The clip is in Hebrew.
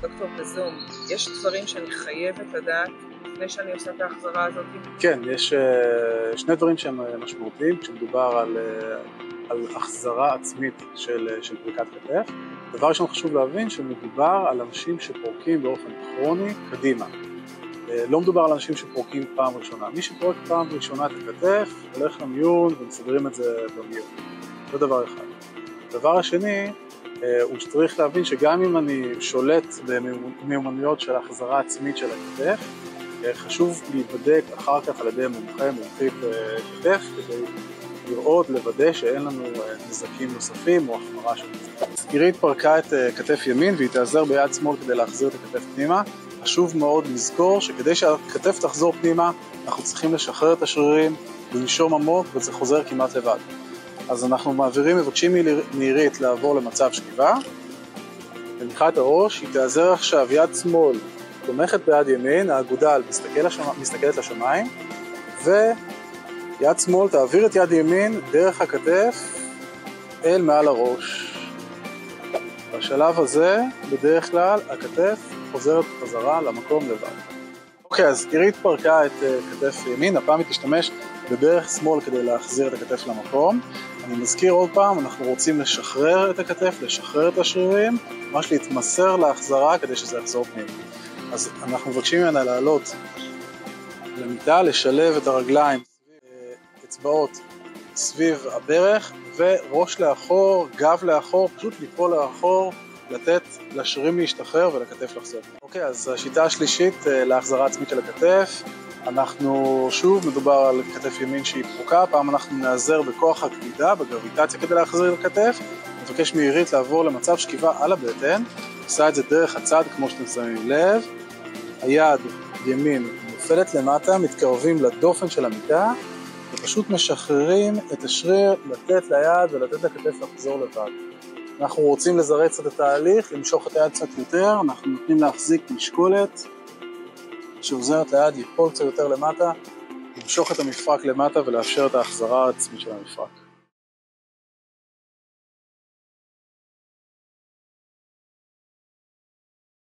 דוקטור בזום, יש דברים שאני חייבת לדעת לפני שאני עושה את ההחזרה הזאת? כן, יש שני דברים שהם משמעותיים כשמדובר על החזרה עצמית של פריקת כתף. דבר ראשון חשוב להבין שמדובר על אנשים שפורקים באופן כרוני קדימה. לא מדובר על אנשים שפורקים פעם ראשונה. מי שפורק פעם ראשונה את הכתף הולך למיון ומסדרים את זה במיון. זה דבר אחד. הדבר השני הוא שצריך להבין שגם אם אני שולט במיומנויות של החזרה עצמית של הכתף, חשוב להיבדק אחר כך על ידי מומחית כתף כדי לראות, לוודא שאין לנו נזקים נוספים או החמרה של נזקים. עירית פרקה את כתף ימין והיא תעזר ביד שמאל כדי להחזיר את הכתף פנימה. חשוב מאוד לזכור שכדי שהכתף תחזור פנימה אנחנו צריכים לשחרר את השרירים ולנשום עמוק וזה חוזר כמעט לבד. אז אנחנו מבקשים מעירית לעבור למצב שכיבה, מניחה את הראש, היא תעזר עכשיו יד שמאל תומכת ביד ימין, האגודל מסתכלת לשמיים, ויד שמאל תעביר את יד ימין דרך הכתף אל מעל הראש. בשלב הזה בדרך כלל הכתף חוזרת חזרה למקום לבד. אוקיי, אז עירית פרקה את כתף ימין, הפעם היא תשתמש בדרך שמאל כדי להחזיר את הכתף למקום. אני מזכיר עוד פעם, אנחנו רוצים לשחרר את הכתף, לשחרר את השרירים, ממש להתמסר להחזרה כדי שזה יחזור פנימה. אז אנחנו מבקשים ממנה לעלות למיטה, לשלב את הרגליים, אצבעות סביב הברך וראש לאחור, גב לאחור, פשוט ליפול לאחור, לתת לשרירים להשתחרר ולכתף לחזור. אוקיי, אז השיטה השלישית להחזרה עצמית של הכתף, אנחנו שוב מדובר על כתף ימין שהיא פרוקה, פעם אנחנו נעזר בכוח הכבידה, בגרביטציה כדי להחזיר את הכתף, נבקש מעירית לעבור למצב שכיבה על הבטן, עושה את זה דרך הצד כמו שאתם שמים לב, היד ימין נופלת למטה, מתקרבים לדופן של המיטה, ופשוט משחררים את השריר לתת ליד ולתת לכתף לחזור לבד. אנחנו רוצים לזרז קצת את התהליך, למשוך את היד קצת יותר, אנחנו נותנים להחזיק משקולת שעוזרת ליד ליפול קצת יותר למטה, למשוך את המפרק למטה ולאפשר את ההחזרה העצמית של המפרק.